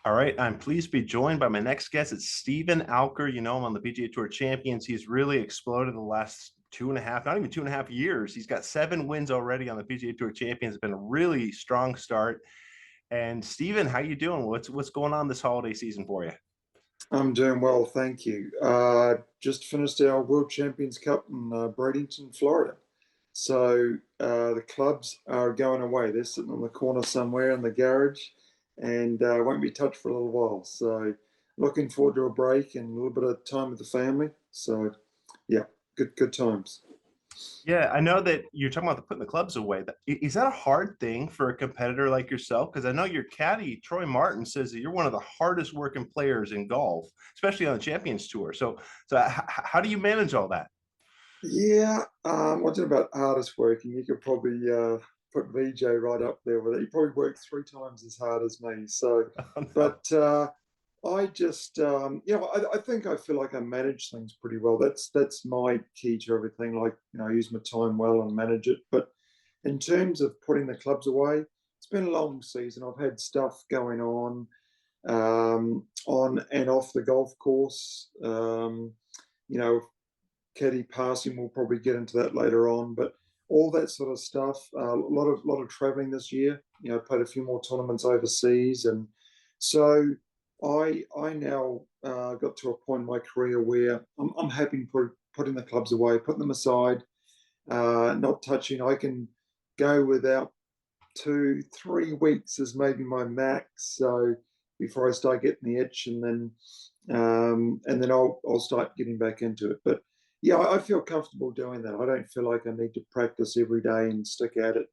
All right, I'm pleased to be joined by my next guest. It's Stephen Alker. You know him on the PGA Tour Champions. He's really exploded the last two and a half, not even 2.5 years. He's got 7 wins already on the PGA Tour Champions. It's been a really strong start. And Stephen, how you doing? What's going on this holiday season for you? I'm doing well, thank you. Just finished our World Champions Cup in Bradenton, Florida. The clubs are going away. They're sitting on the corner somewhere in the garage and won't be touched for a little while. So looking forward to a break and a little bit of time with the family. So yeah, good times. Yeah, I know that you're talking about putting the clubs away. Is that a hard thing for a competitor like yourself? Because I know your caddy, Troy Martin, says that you're one of the hardest working players in golf, especially on the Champions Tour. So how do you manage all that? Yeah, I don't know about hardest working. You could probably put VJ right up there with it. He probably worked 3 times as hard as me. Oh, no. But I just, I think I feel like I manage things pretty well. That's my key to everything. Like, I use my time well and manage it. But in terms of putting the clubs away, it's been a long season. I've had stuff going on and off the golf course. You know, caddy passing. We'll probably get into that later on, but all that sort of stuff. A lot of traveling this year. Played a few more tournaments overseas, and so I now got to a point in my career where I'm happy putting the clubs away, putting them aside, not touching. I can go without 2, 3 weeks is maybe my max. So before I start getting the itch, and then I'll start getting back into it. But yeah, I feel comfortable doing that. I don't feel like I need to practice every day and stick at it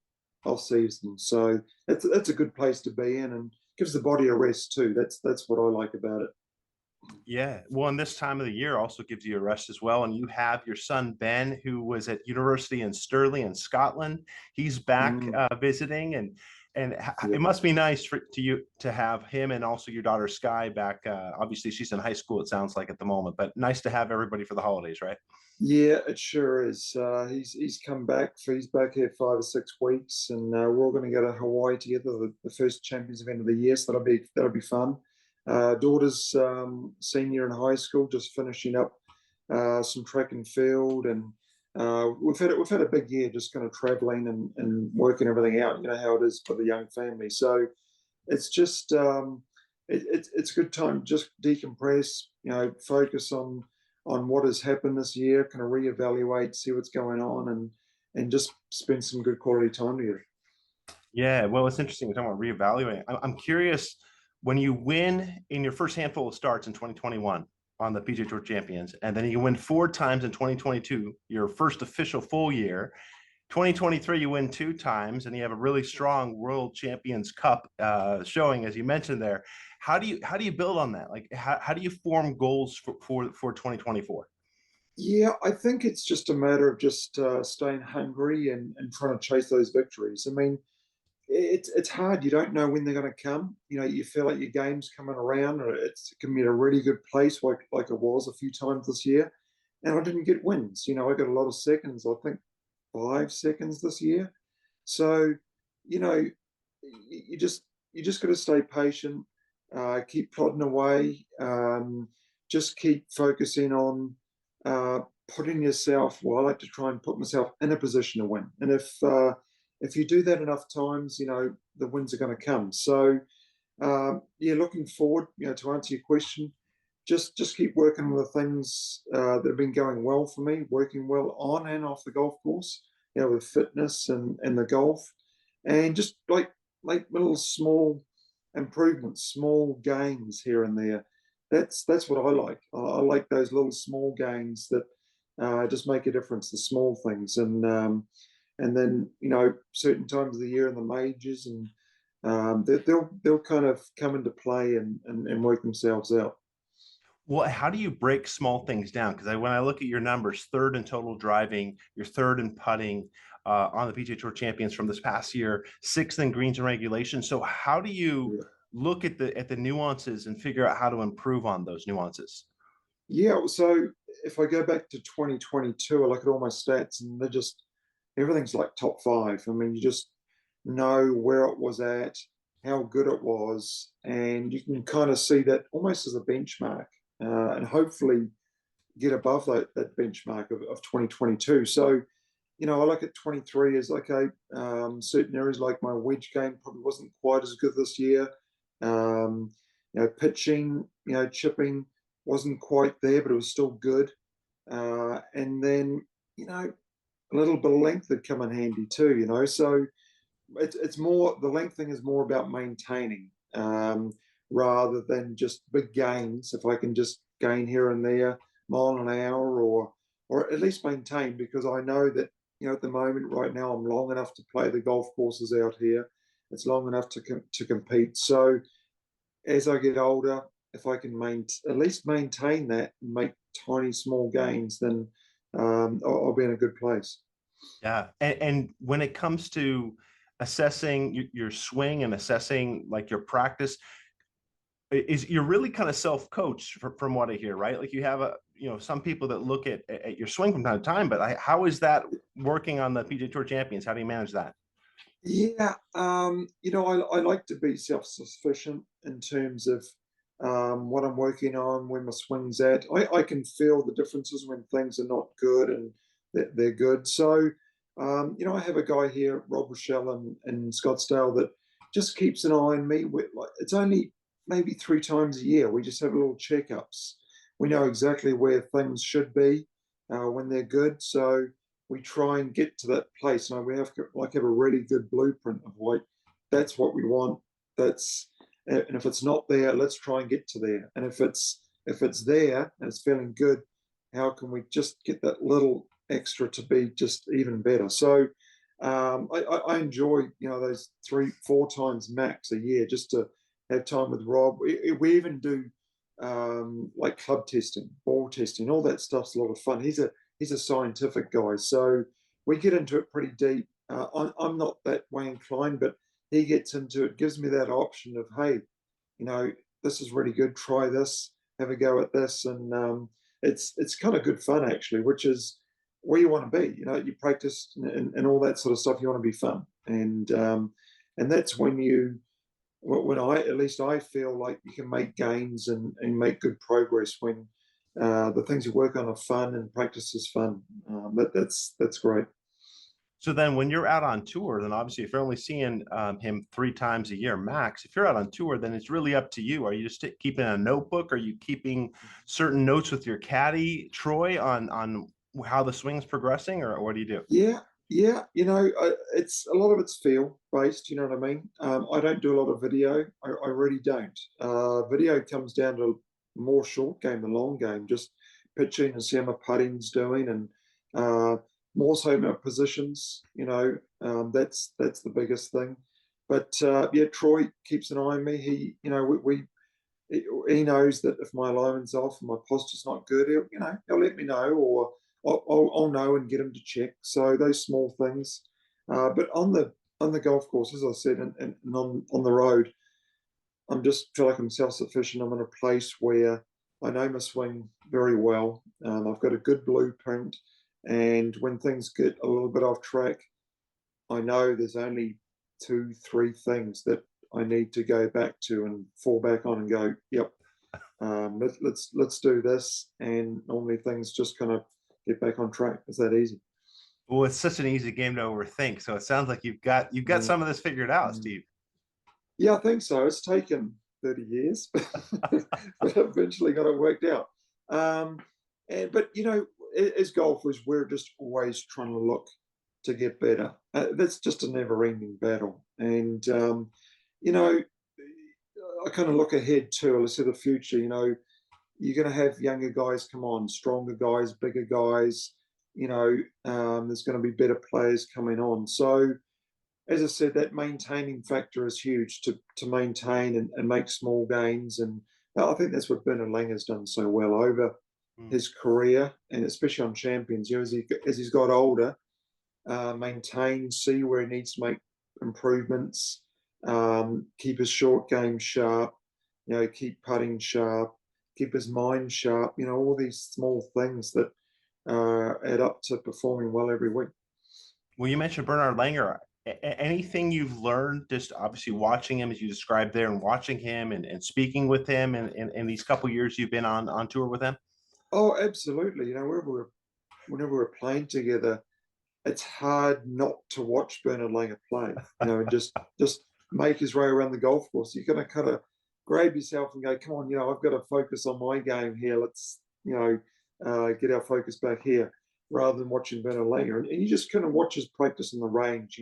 off season. So that's a good place to be in, and gives the body a rest too. That's what I like about it. Yeah. Well, and this time of the year also gives you a rest as well. And you have your son, Ben, who was at university in Stirling in Scotland. He's back Mm, visiting and yeah. it must be nice to you to have him and also your daughter Sky back. Obviously, she's in high school, it sounds like at the moment, but nice to have everybody for the holidays, right? Yeah, it sure is. He's come back. He's back here 5 or 6 weeks, and we're all going to go to Hawaii together. The first Champions event of the year, so that'll be fun. Daughter's senior in high school, just finishing up some track and field, and we've had a big year, just kind of traveling and working everything out. You know how it is for the young family. So it's just it's a good time. Just decompress. Focus on what has happened this year, kind of reevaluate, see what's going on, and just spend some good quality time together. Yeah, well, it's interesting. We're talking about reevaluating. I'm curious when you win in your first handful of starts in 2021 on the PGA Tour Champions, and then you win 4 times in 2022, your first official full year. 2023, you win 2 times, and you have a really strong World Champions Cup showing, as you mentioned there. How do you build on that? Like, how do you form goals for 2024? Yeah, I think it's just a matter of just staying hungry and trying to chase those victories. I mean, it's hard. You don't know when they're going to come. You feel like your game's coming around, or it can be in a really good place, like it was a few times this year. And I didn't get wins. I got a lot of seconds. I think 5 seconds this year. So, you know, you just got to stay patient, keep plodding away, just keep focusing on putting yourself. Well, I like to try and put myself in a position to win, and if you do that enough times, the wins are going to come. So, yeah, looking forward, to answer your question, just keep working on the things that have been going well for me, working well on and off the golf course, with fitness and the golf, and just like little small improvements, small gains here and there. That's what I like. I like those little small gains that just make a difference. The small things, and then certain times of the year in the majors, and they'll kind of come into play and work themselves out. Well, how do you break small things down? Because when I look at your numbers, third in total driving, you're third in putting on the PGA Tour Champions from this past year, sixth in greens and regulation. So how do you Yeah. look at the nuances and figure out how to improve on those nuances? Yeah, so if I go back to 2022, I look at all my stats, and everything's like top five. I mean, you just know where it was at. how good it was, and you can kind of see that almost as a benchmark, and hopefully get above that benchmark of 2022. So, I look at 23 as okay. Certain areas like my wedge game probably wasn't quite as good this year. Pitching, chipping wasn't quite there, but it was still good. And then, a little bit of length would come in handy too. So it's more, the length thing is more about maintaining, rather than just big gains. If I can just gain here and there, mile an hour, or at least maintain, because I know that, at the moment right now, I'm long enough to play the golf courses out here. It's long enough to compete. So as I get older, if I can at least maintain that and make tiny small gains, then I'll be in a good place. Yeah. And when it comes to assessing your swing and assessing like your practice, is you're really kind of self-coached from what I hear, right? Like you have some people that look at your swing from time to time, but how is that working on the PGA Tour Champions? How do you manage that? Yeah, I like to be self-sufficient in terms of what I'm working on, where my swing's at. I can feel the differences when things are not good and they're good. So, I have a guy here, Rob Rochelle in Scottsdale, that just keeps an eye on me. It's only maybe 3 times a year. We just have little checkups. We know exactly where things should be when they're good. So we try and get to that place. And we have to have a really good blueprint of like, that's what we want. And if it's not there, let's try and get to there. And if it's there and it's feeling good, how can we just get that little extra to be just even better? So I enjoy those 3-4 times max a year just to have time with Rob. We even do like club testing, ball testing, all that stuff's a lot of fun. He's a scientific guy, so we get into it pretty deep. I'm not that way inclined, but he gets into it, gives me that option of, hey, this is really good. Try this, have a go at this, and it's kind of good fun actually, which is where you want to be. You practice and all that sort of stuff. You want to be fun, and that's when at least I feel like you can make gains and make good progress when the things you work on are fun and practice is fun. That's great. So then when you're out on tour, then obviously if you're only seeing him 3 times a year max, if you're out on tour, then it's really up to you. Are you just keeping a notebook? Are you keeping certain notes with your caddy, Troy, on how the swing's progressing, or what do you do? Yeah, yeah. It's a lot of it's feel based. You know what I mean? I don't do a lot of video. I really don't. Video comes down to more short game than long game, just pitching and see how my putting's doing, and more so my positions. That's the biggest thing. But yeah, Troy keeps an eye on me. He knows that if my alignment's off and my posture's not good, he'll let me know, or I'll know and get him to check. So those small things. But on the golf course, as I said, and on the road, I'm just feel like I'm self-sufficient. I'm in a place where I know my swing very well. I've got a good blueprint, and when things get a little bit off track, I know there's only 2-3 things that I need to go back to and fall back on and go, yep, let's do this, and normally things just kind of get back on track. It's that easy. Well, it's such an easy game to overthink. So it sounds like you've got Mm, some of this figured out, mm. Steve. Yeah, I think so. It's taken 30 years, but eventually got it worked out. But as golfers, we're just always trying to look to get better. That's just a never-ending battle, and you know, I kind of look ahead too. I see the future. You're going to have younger guys come on, stronger guys, bigger guys. There's going to be better players coming on. So, as I said, that maintaining factor is huge to maintain and make small gains. And I think that's what Bernard Lang has done so well over Mm. his career, and especially on Champions. As he's got older, maintain, see where he needs to make improvements, keep his short game sharp, keep putting sharp, keep his mind sharp, all these small things that add up to performing well every week. Well, you mentioned Bernard Langer. Anything you've learned just obviously watching him as you described there, and watching him and speaking with him in these couple years you've been on tour with him? Oh, absolutely. Whenever we're playing together, it's hard not to watch Bernard Langer play, and just make his way around the golf course. You're going to kind of grab yourself and go, come on, I've got to focus on my game here. Let's, get our focus back here rather than watching Bernard Langer. And you just kind of watch his practice in the range.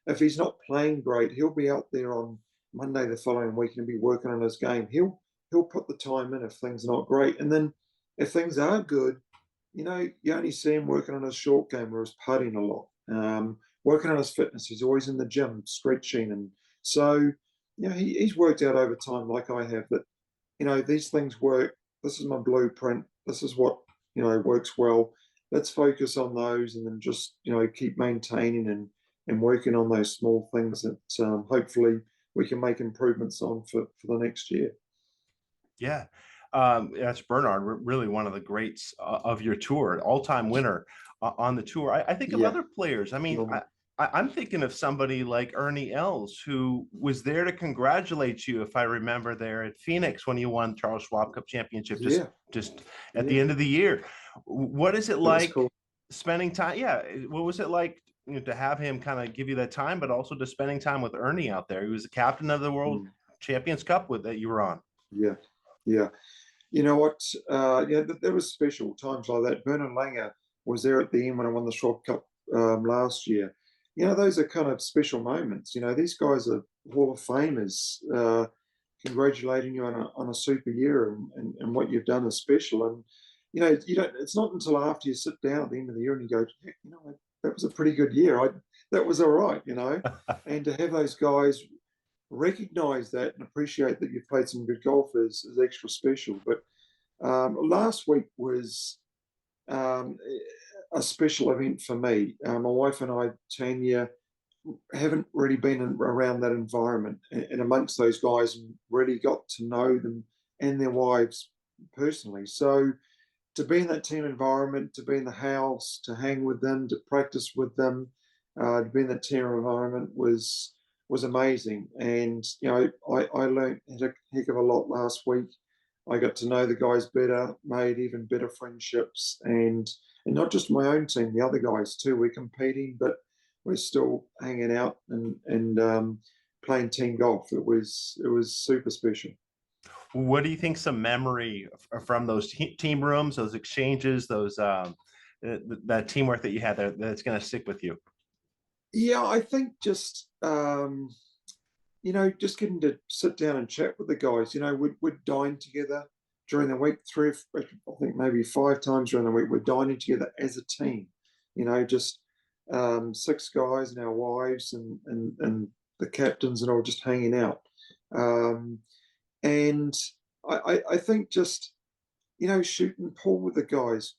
If he's not playing great, he'll be out there on Monday the following week and be working on his game. He'll put the time in if things are not great. And then if things are good, you only see him working on his short game or his putting a lot, working on his fitness. He's always in the gym, stretching. And so, he's worked out over time, like I have, that, these things work. This is my blueprint. This is what, works well. Let's focus on those and then just, keep maintaining and working on those small things that hopefully we can make improvements on for the next year. Yeah. That's Bernard, really one of the greats of your tour, all-time winner on the tour. I think of Yeah. other players. I mean, Normal. I'm thinking of somebody like Ernie Els, who was there to congratulate you, if I remember, there at Phoenix when you won Charles Schwab Cup Championship, Yeah. just at the Yeah. end of the year. What is it That was like cool. spending time? Yeah, what was it like, to have him kind of give you that time, but also to spending time with Ernie out there? He was the captain of the World Mm. Champions Cup with that you were on. Yeah. Yeah. You know what? That was special times like that. Bernard Langer was there at the end when I won the Schwab Cup last year. Those are kind of special moments. These guys are Hall of Famers, congratulating you on a super year, and what you've done is special. And you don't. It's not until after you sit down at the end of the year and you go, heck, that was a pretty good year. That was all right. And to have those guys recognize that and appreciate that you've played some good golf is extra special. But last week was a special event for me. My wife and I, Tanya, haven't really been around that environment and amongst those guys, and really got to know them and their wives personally. So to be in that team environment, to be in the house, to hang with them, to practice with them, to be in that team environment was amazing. And I learned a heck of a lot last week. I got to know the guys better, made even better friendships, and not just my own team, the other guys too. We're competing, but we're still hanging out and playing team golf. It was super special. What do you think some memory from those team rooms, those exchanges, those that teamwork that you had there that's going to stick with you? Yeah, I think just getting to sit down and chat with the guys. We'd dine together during the week, I think maybe 5 times during the week. We're dining together as a team. Just 6 guys and our wives and the captains and all just hanging out. And I think just shooting pool with the guys,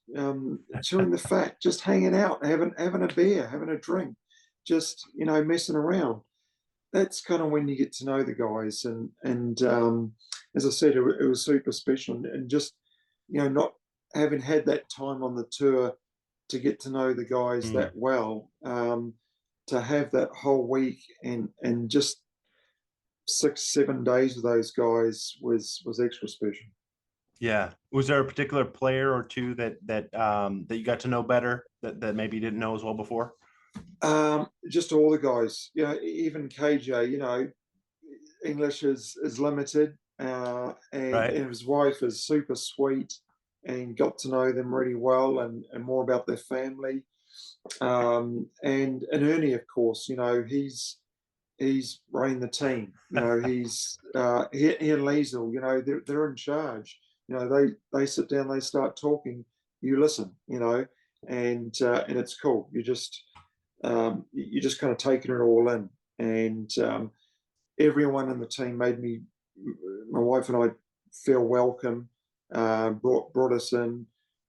chewing the fat, just hanging out, having a beer, having a drink, just messing around. That's kind of when you get to know the guys, and as I said, it was super special, and just not having had that time on the tour to get to know the guys Mm. that well, to have that whole week and just 6-7 days with those guys was extra special. Yeah. Was there a particular player or two that you got to know better that maybe you didn't know as well before? Just all the guys, even KJ, English is limited, Right. and his wife is super sweet, and got to know them really well, and more about their family. And Ernie, of course, he's running the team. He and Liesel, they're in charge. They sit down, they start talking, you listen, and it's cool. You just kind of taking it all in, and everyone in the team made my wife and I feel welcome. Brought us in,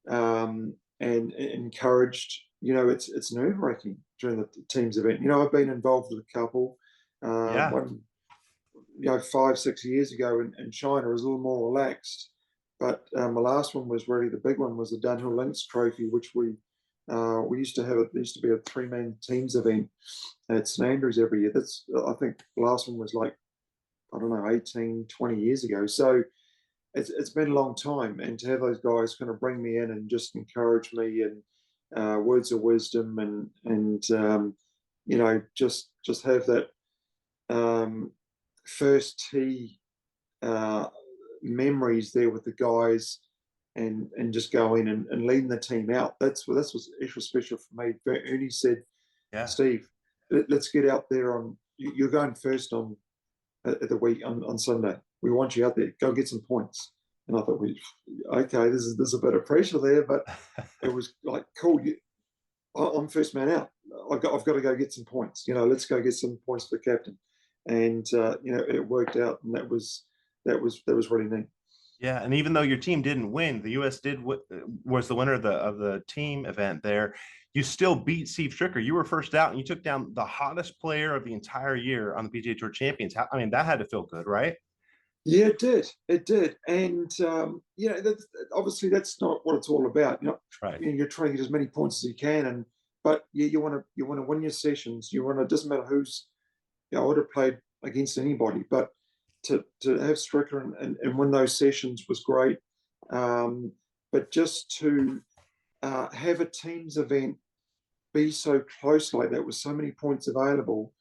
and encouraged. It's nerve wracking during the team's event. I've been involved with a couple. Yeah. One, 5-6 years ago in China was a little more relaxed, but my last one was really the big one. Was the Dunhill Links Trophy, which we We used to have it. There used to be a 3-man teams event at St Andrews every year. That's I think the last one was like I don't know 18, 20 years ago. So it's been a long time, and to have those guys kind of bring me in and just encourage me and words of wisdom and just have that first tee memories there with the guys and just go in and leading the team out. That's was extra special for me. Ernie said, Yeah. Steve, let's get out there on. You're going first on at the week on Sunday. We want you out there. Go get some points. And I thought, okay, there's a bit of pressure there, but it was like cool. I'm first man out. I've got to go get some points. Let's go get some points for the captain. And it worked out, and that was really neat. Yeah, and even though your team didn't win, the U.S. was the winner of the team event there. You still beat Steve Stricker. You were first out, and you took down the hottest player of the entire year on the PGA Tour Champions. I mean, that had to feel good, right? Yeah, it did. It did. And obviously that's not what it's all about. Right. You're trying to get as many points as you can, but you want to win your sessions. You want to, doesn't matter who's. I would have played against anybody, but to have Stricker and win those sessions was great. But just to have a teams event be so close like that with so many points available,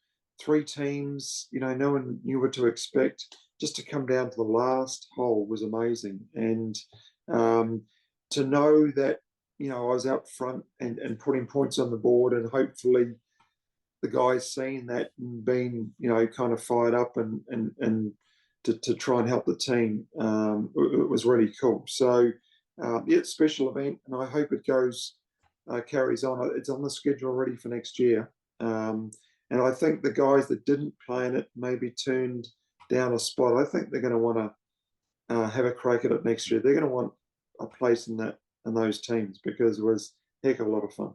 3 teams, no one knew what to expect. Just to come down to the last hole was amazing. And to know that, I was out front and putting points on the board, and hopefully the guys seeing that and being, kind of fired up and to try and help the team, it was really cool. So, it's a special event, and I hope it carries on. It's on the schedule already for next year. And I think the guys that didn't play in it maybe turned down a spot. I think they're going to want to have a crack at it next year. They're going to want a place in those teams because it was a heck of a lot of fun.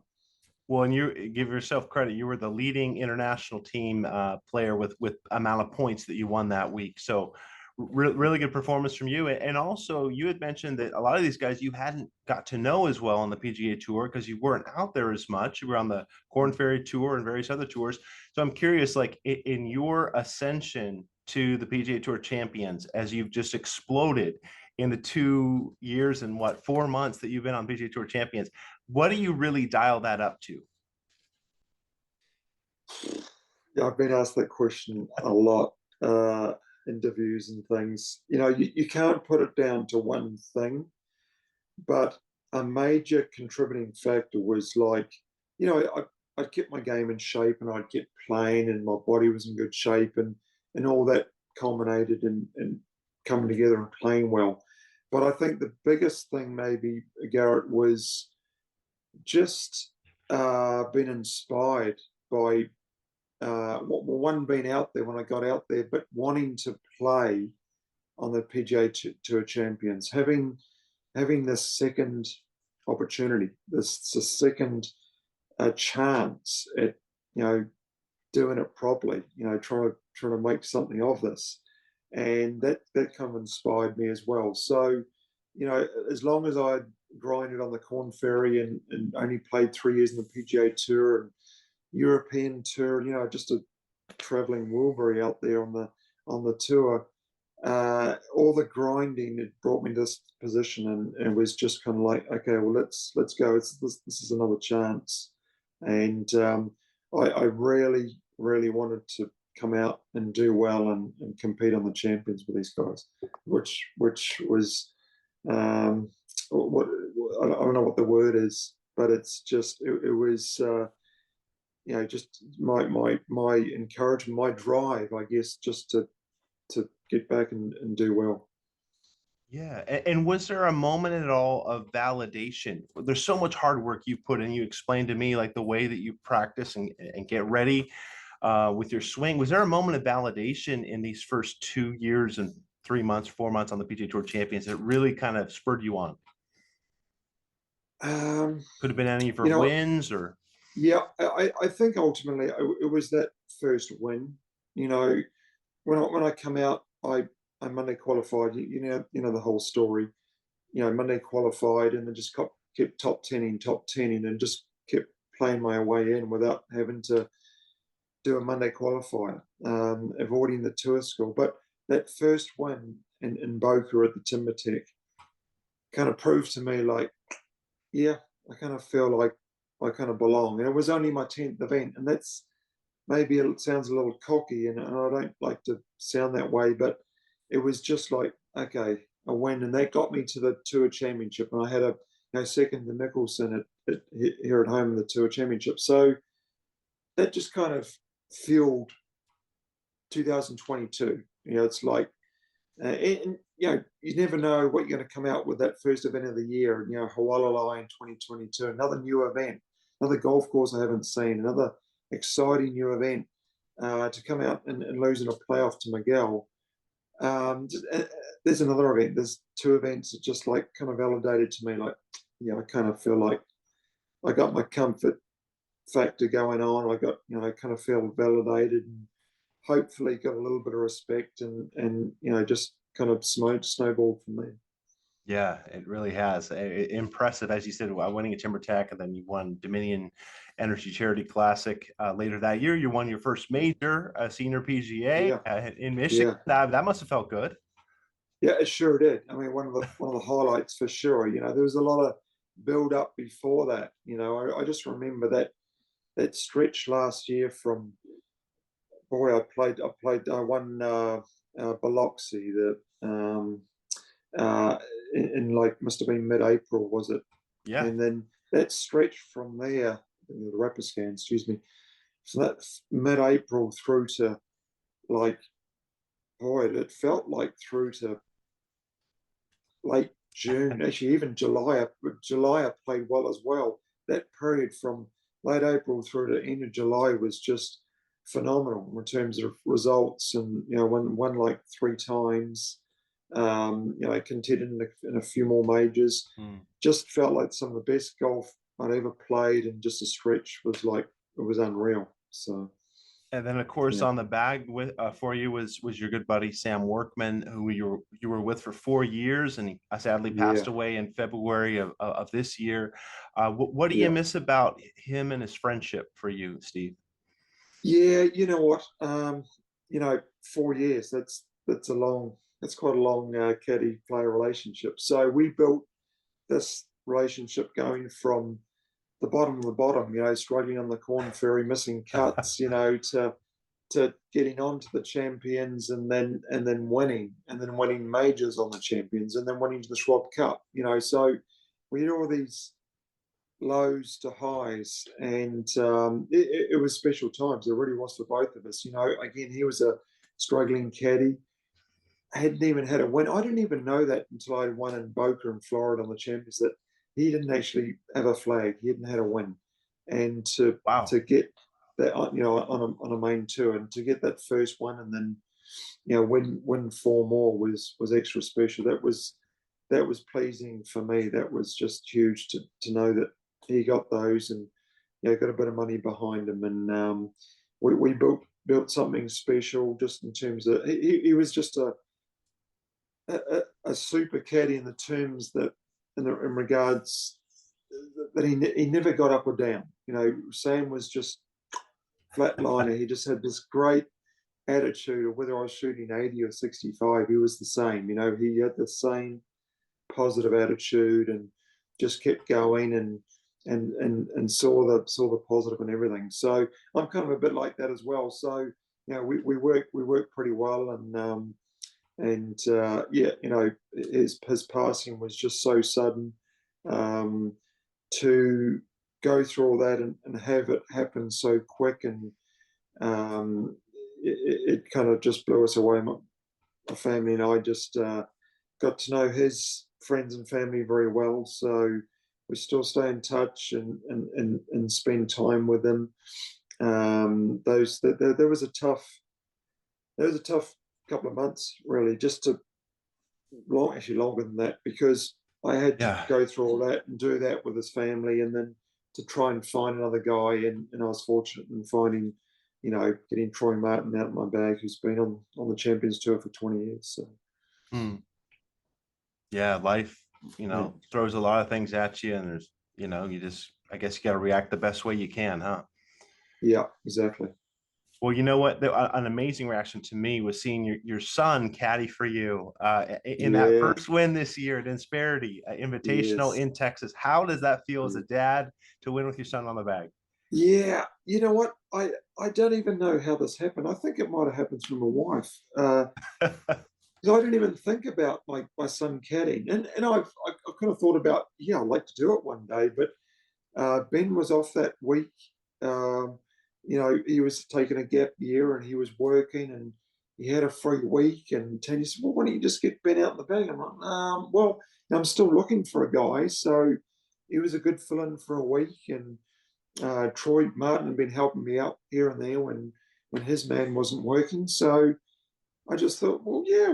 Well, and you give yourself credit. You were the leading international team player with amount of points that you won that week. So really good performance from you. And also you had mentioned that a lot of these guys you hadn't got to know as well on the PGA Tour because you weren't out there as much. You were on the Corn Ferry Tour and various other tours. So I'm curious, like in your ascension to the PGA Tour Champions, as you've just exploded in the 2 years and 4 months that you've been on PGA Tour Champions, what do you really dial that up to? Yeah, I've been asked that question a lot, interviews and things. You can't put it down to one thing, but a major contributing factor was like, I'd kept my game in shape and I'd get playing and my body was in good shape and all that culminated in coming together and playing well. But I think the biggest thing maybe, Garrett, was just being inspired by one being out there when I got out there, but wanting to play on the PGA Tour Champions, having this second opportunity, this second chance at doing it properly, trying to make something of this, and that kind of inspired me as well. So, as long as I'd grinded on the Corn Ferry and only played 3 years in the PGA Tour and European Tour, just a traveling Wilbury out there on the tour. All the grinding, it brought me to this position, and it was just kind of like, okay, well, let's go. This is another chance, and I really, really wanted to come out and do well and compete on the Champions with these guys, which was what I don't know what the word is, but it's just it was. Just my encouragement, my drive, I guess, just to get back and do well. Yeah. And was there a moment at all of validation? There's so much hard work you've put in. You explained to me like the way that you practice and get ready with your swing. Was there a moment of validation in these first 2 years and 3 months, 4 months on the PGA Tour Champions that really kind of spurred you on? Could have been any of your wins or. Yeah, I think ultimately it was that first win. When I come out, I Monday qualified. The whole story. Monday qualified and then just kept top 10 and just kept playing my way in without having to do a Monday qualifier, avoiding the tour school. But that first win in Boca at the Timber Tech kind of proved to me like, yeah, I kind of feel like I kind of belong. And it was only my 10th event, and that's maybe it sounds a little cocky, and I don't like to sound that way, but it was just like, okay, a win, and that got me to the Tour Championship, and I had a second to Mickelson here at home in the Tour Championship. So that just kind of fueled 2022. It's like, and you never know what you're going to come out with that first event of the year. Hualalai in 2022, another new event, another golf course I haven't seen, another exciting new event to come out and lose in a playoff to Miguel. There's another event. There's two events that just like kind of validated to me. Like, I kind of feel like I got my comfort factor going on. I got, I kind of feel validated, and hopefully got a little bit of respect, and just kind of snowballed from there. Yeah, it really has. Impressive, as you said, winning a Timber Tech, and then you won Dominion Energy Charity Classic later that year. You won your first major, senior PGA in Michigan. That must have felt good. Yeah, it sure did. I mean, one of the highlights for sure. There was a lot of build up before that. I just remember that stretch last year from, boy, I won Biloxi, in like must have been mid-April, was it? Yeah. And then that stretch from there, the rapid scan, excuse me, so that's mid-April through to like, boy, it felt like through to late June, actually even July. July I played well as well. That period from late April through to end of July was just phenomenal in terms of results, and won like 3 times. Contended in a few more majors. Just felt like some of the best golf I'd ever played, and just a stretch was like, it was unreal. So, and then of course on the bag for you was your good buddy Sam Workman, who you were with for 4 years, and he sadly passed away in February of this year. What do you miss about him and his friendship for you, Steve? Yeah, you know what? 4 years. That's quite a long caddy player relationship. So we built this relationship going from the bottom of the bottom, struggling on the Corn Ferry, missing cuts, to getting on to the Champions, and then winning majors on the Champions, and then winning to the Schwab Cup. So we had all these lows to highs, and it was special times. It really was for both of us. Again, he was a struggling caddy. I hadn't even had a win. I didn't even know that until I won in Boca in Florida on the Champions, that he didn't actually have a flag. He hadn't had a win, and to get that on a main tour, and to get that first one, and then win 4 more was extra special. That was pleasing for me. That was just huge to know that he got those, and got a bit of money behind him, and we built something special, just in terms of he was just a super caddy in the terms that in regards that he never got up or down. Sam was just flatliner. He just had this great attitude of whether I was shooting 80 or 65, he was the same. He had the same positive attitude, and just kept going, and saw the positive in everything. So I'm kind of a bit like that as well. So we work pretty well, and his passing was just so sudden. To go through all that, and have it happen so quick, and it kind of just blew us away. My family and I just got to know his friends and family very well, so we still stay in touch, and spend time with them. There was a tough couple of months, really, just actually longer than that, because I had to go through all that and do that with his family, and then to try and find another guy, and I was fortunate in finding, getting Troy Martin out of my bag, who's been on the Champions Tour for 20 years. So. Yeah, life, throws a lot of things at you, and there's, you just I guess you got to react the best way you can, huh? Yeah, exactly. Well, you know what? An amazing reaction to me was seeing your son caddy for you in that Yeah, first win this year at Insperity Invitational yes. in Texas. How does that feel as a Yeah. dad to win with your son on the bag? Yeah, you know what? I don't even know how this happened. I think it might have happened through my wife. 'Cause I didn't even think about my son caddying, and I've kind of thought about, yeah, I'd like to do it one day, but Ben was off that week. Um, he was taking a gap year and he was working and he had a free week. And Tanya said, "Well, why don't you just get Ben out in the bag?" I'm like, well, I'm still looking for a guy. So he was a good fill in for a week. And Troy Martin had been helping me out here and there when his man wasn't working. So I just thought, well, yeah,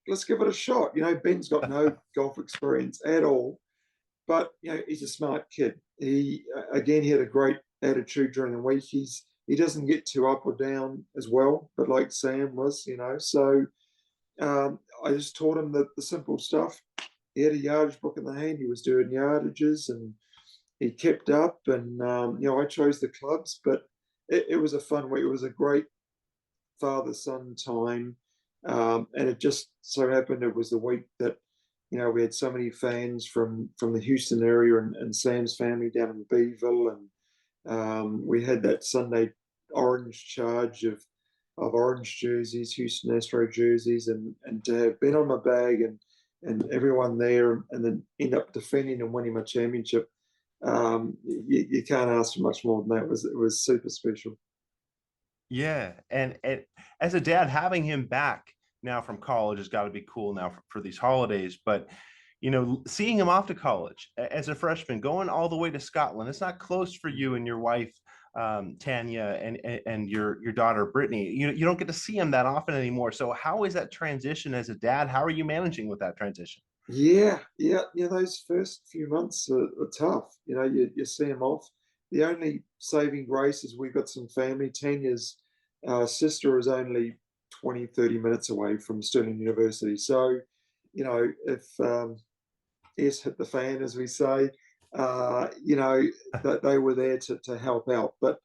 let's give it a shot. Ben's got no golf experience at all, but he's a smart kid. He again, he had a great attitude during the week. He doesn't get too up or down as well, but like Sam was. So I just taught him the simple stuff. He had a yardage book in the hand. He was doing yardages, and he kept up. And I chose the clubs, but it was a fun week. It was a great father son time, and it just so happened it was the week that we had so many fans from the Houston area and Sam's family down in Beeville, and we had that Sunday orange charge of orange jerseys, Houston Astro jerseys, and to have been on my bag and everyone there, and then end up defending and winning my championship. You can't ask for much more than that. It was super special. Yeah, and as a dad, having him back now from college has got to be cool now for these holidays. But seeing him off to college as a freshman, going all the way to Scotland, it's not close for you and your wife, Tanya, and your daughter Brittany. You don't get to see him that often anymore. So how is that transition as a dad? How are you managing with that transition? Yeah, yeah, yeah. Those first few months are tough. You see them off. The only saving grace is we've got some family. Tanya's sister is only 20, 30 minutes away from Stirling University. So, if S hit the fan, as we say, that they were there to help out. But,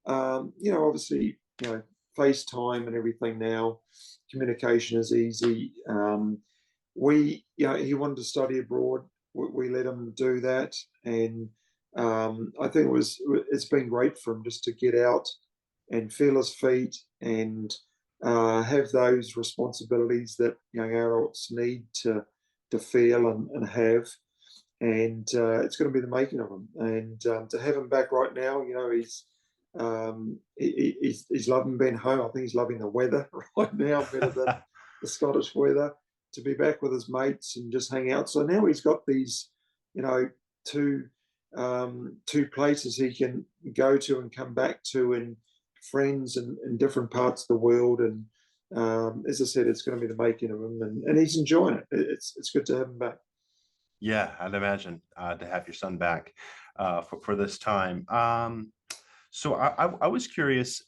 obviously, FaceTime and everything now, communication is easy. He wanted to study abroad. We let him do that, and I think it's been great for him just to get out and feel his feet and have those responsibilities that young adults need to feel and have. And it's going to be the making of him. And to have him back right now, he's loving being home. I think he's loving the weather right now better than the Scottish weather. To be back with his mates and just hang out. So now he's got these, two places he can go to and come back to, and friends in different parts of the world. And as I said, it's going to be the making of him, and he's enjoying it. It's good to have him back. Yeah, I'd imagine to have your son back for this time. So I was curious.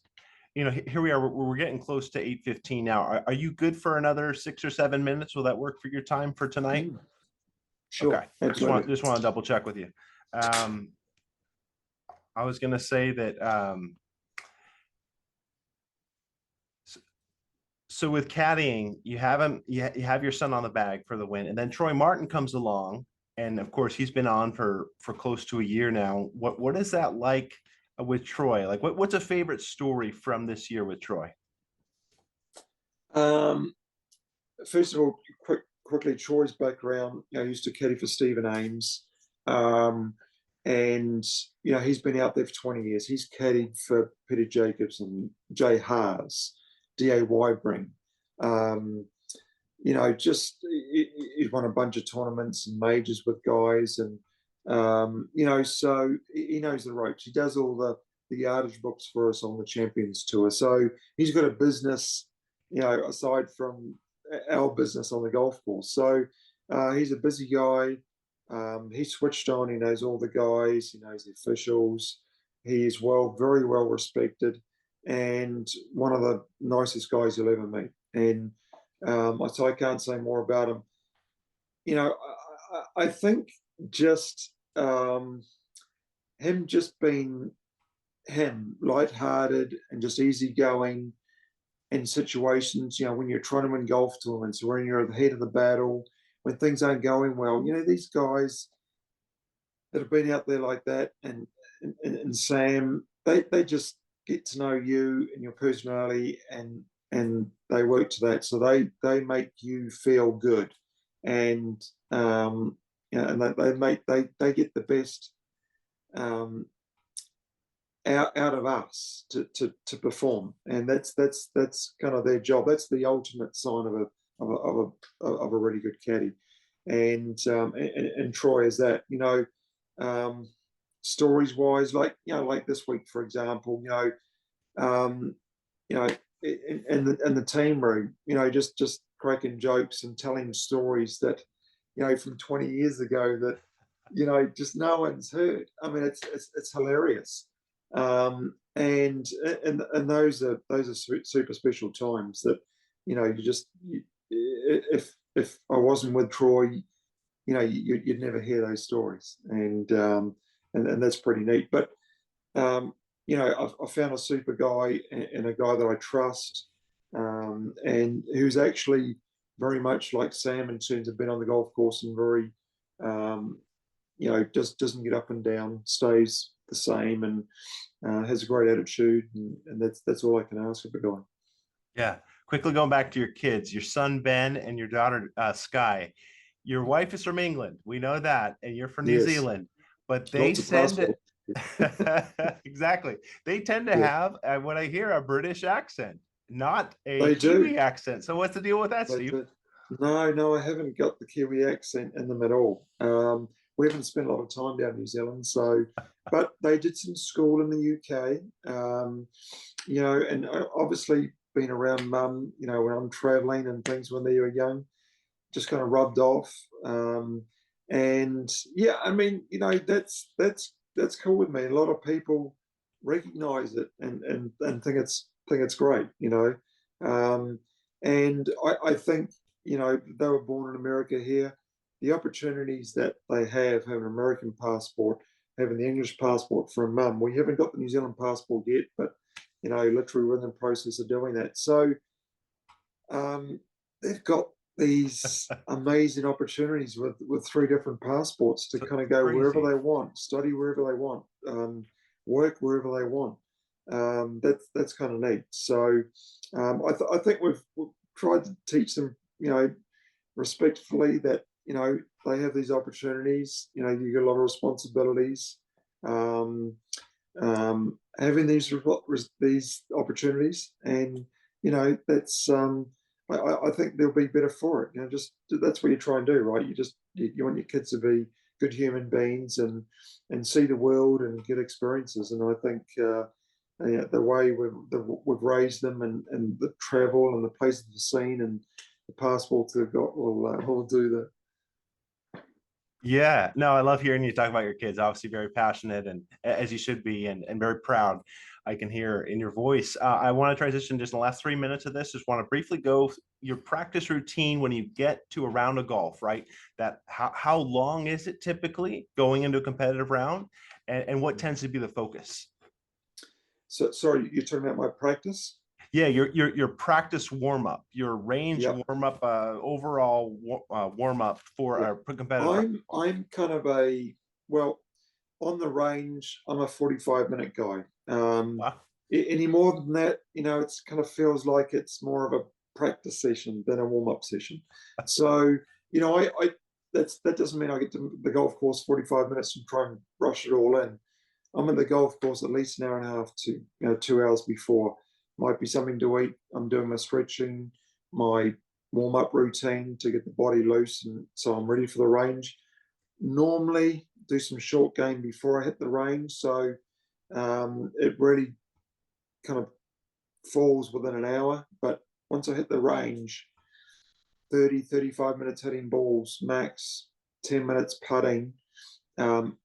Here we are. We're getting close to 8:15 now. Are you good for another 6 or 7 minutes? Will that work for your time for tonight? Mm, Okay. sure, Just want absolutely. just want to double check with you. Um, I was going to say that. So with caddying, you have him, you have your son on the bag for the win, and then Troy Martin comes along, and of course he's been on for close to a year now. What is that like with Troy? Like what's a favorite story from this year with Troy? Um, First of all, quickly, Troy's background. He used to caddy for Stephen Ames, um, and he's been out there for 20 years. He's caddied for Peter Jacobs and Jay Haas, Da Wybring. Um, just he's won a bunch of tournaments and majors with guys, and so he knows the ropes. He does all the yardage books for us on the Champions Tour. So he's got a business, aside from our business on the golf course. So he's a busy guy. He's switched on. He knows all the guys. He knows the officials. He is very well respected, and one of the nicest guys you'll ever meet. And I can't say more about him. I think just him just being him, lighthearted and just easygoing in situations, when you're trying to win golf tournaments, when you're at the heat of the battle, when things aren't going well, these guys that have been out there like that, and Sam, they just get to know you and your personality, and they work to that. So they make you feel good, and and they get the best um, out of us to perform, and that's kind of their job. That's the ultimate sign of a really good caddy, and Troy is that. Um, Stories wise, like this week, for example, um, you know, in the team room, just cracking jokes and telling stories that, from 20 years ago that, just no one's heard. I mean, it's hilarious. And those are super special times that, if I wasn't with Troy, you'd never hear those stories, and that's pretty neat. But I found a super guy, and a guy that I trust, and who's actually very much like Sam in terms of being on the golf course, and very, just doesn't get up and down, stays the same, and has a great attitude, and that's all I can ask of a guy. Yeah. Quickly going back to your kids, your son Ben and your daughter Sky. Your wife is from England. We know that, and you're from New Yes, Zealand. But they lots of send passport. exactly. They tend to Yeah, have what I hear a British accent, not a they do. Kiwi accent. So what's the deal with that, They Steve? do. No, I haven't got the Kiwi accent in them at all. We haven't spent a lot of time down in New Zealand, but they did some school in the UK, and obviously being around mum, when I'm traveling and things when they were young, just kind of rubbed off. And yeah, I mean, that's cool with me. A lot of people recognize it, and think it's great, Um, and I think, they were born in America here. The opportunities that they have, having an American passport, having the English passport from mum. We haven't got the New Zealand passport yet, but literally we're in the process of doing that. So they've got these amazing opportunities with three different passports to So kind of go wherever crazy. they want, study wherever they want, work wherever they want. That's kind of neat. So I think we've tried to teach them, respectfully, that they have these opportunities. You get a lot of responsibilities. Um, Having these opportunities, and that's I think they'll be better for it. Just that's what you try and do, right? You want your kids to be good human beings, and see the world and get experiences. And I think the way we've raised them, and the travel and the places they've seen, and the passports they've got will do that. Yeah, no, I love hearing you talk about your kids. Obviously, very passionate, and as you should be, and very proud. I can hear in your voice. I want to transition just in the last 3 minutes of this. Just want to briefly go your practice routine when you get to a round of golf, right? That how long is it typically going into a competitive round, and what tends to be the focus? So sorry, you're talking about my practice? Yeah, your practice warm up, your range Yeah, warm up, overall warm up for yeah. a competitive round. I'm kind of well, on the range, I'm a 45-minute guy. Wow. Any more than that, it's kind of feels like it's more of a practice session than a warm up session. So, I that doesn't mean I get to the golf course 45 minutes and try and rush it all in. I'm at the golf course at least an hour and a half to 2 hours before. Might be something to eat. I'm doing my stretching, my warm up routine to get the body loose, and so I'm ready for the range. Normally, do some short game before I hit the range, so it really kind of falls within an hour. But once I hit the range, 30, 35 minutes hitting balls max, 10 minutes putting, um,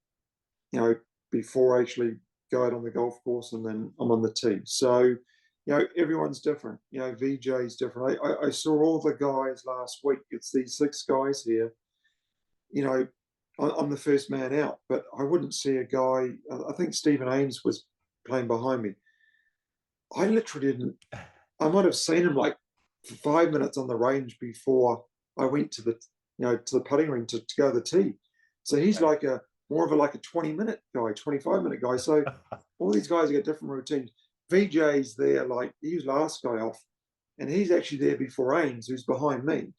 you know, before I actually go out on the golf course, and then I'm on the tee. So, everyone's different. VJ's different. I saw all the guys last week. It's these six guys here. You know, I'm the first man out, but I wouldn't see a guy. I think Stephen Ames was playing behind me. I literally didn't. I might have seen him like for 5 minutes on the range before I went to the to the putting ring to go to the tee. So he's Right. like a more of a like a 20-minute guy, 25-minute guy. So all these guys have got different routines. VJ's there, like he was last guy off, and he's actually there before Ames, who's behind me.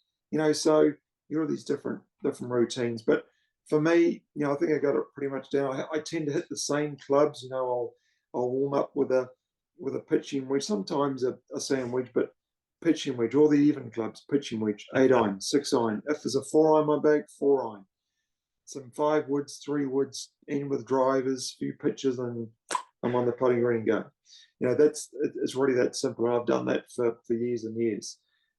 So you're all these different routines. But for me, I think I got it pretty much down. I tend to hit the same clubs. I'll warm up with a pitching wedge, sometimes a sand wedge, but pitching wedge, all the even clubs, pitching wedge, 8-iron, 6-iron. If there's a 4-iron in my bag, 4-iron. Some 5 woods, 3 woods, in with drivers, few pitches, and I'm on the putting green go. It's really that simple. I've done that for years and years.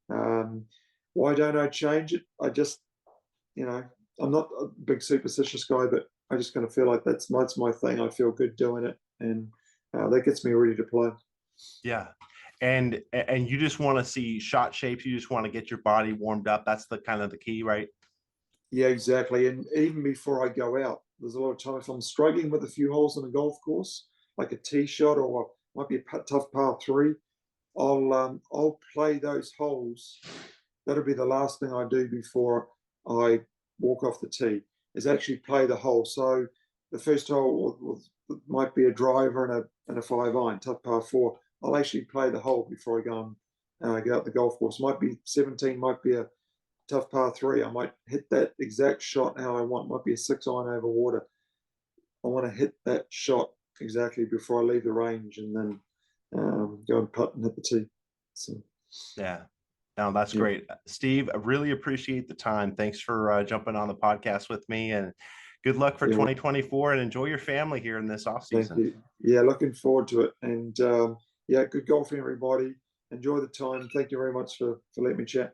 Why don't I change it? I'm not a big superstitious guy, but I just kind of feel like that's my thing. I feel good doing it, and that gets me ready to play. Yeah. And you just want to see shot shapes. You just want to get your body warmed up. That's the kind of the key, right? Yeah, exactly. And even before I go out, there's a lot of time if I'm struggling with a few holes in a golf course, like a tee shot or might be a tough par 3, I'll play those holes. That'll be the last thing I do before I walk off the tee, is actually play the hole. So the first hole might be a driver and a 5-iron, tough par 4. I'll actually play the hole before I go out the golf course. Might be 17, might be a tough par 3. I might hit that exact shot how I want. Might be a 6-iron over water. I want to hit that shot exactly before I leave the range, and then go and putt and hit the tee. So Yeah. No, that's yeah, great. Steve, I really appreciate the time. Thanks for jumping on the podcast with me, and good luck for yeah. 2024, and enjoy your family here in this off Thank season. you. Yeah, looking forward to it. And yeah, good golfing, everybody. Enjoy the time. Thank you very much for letting me chat.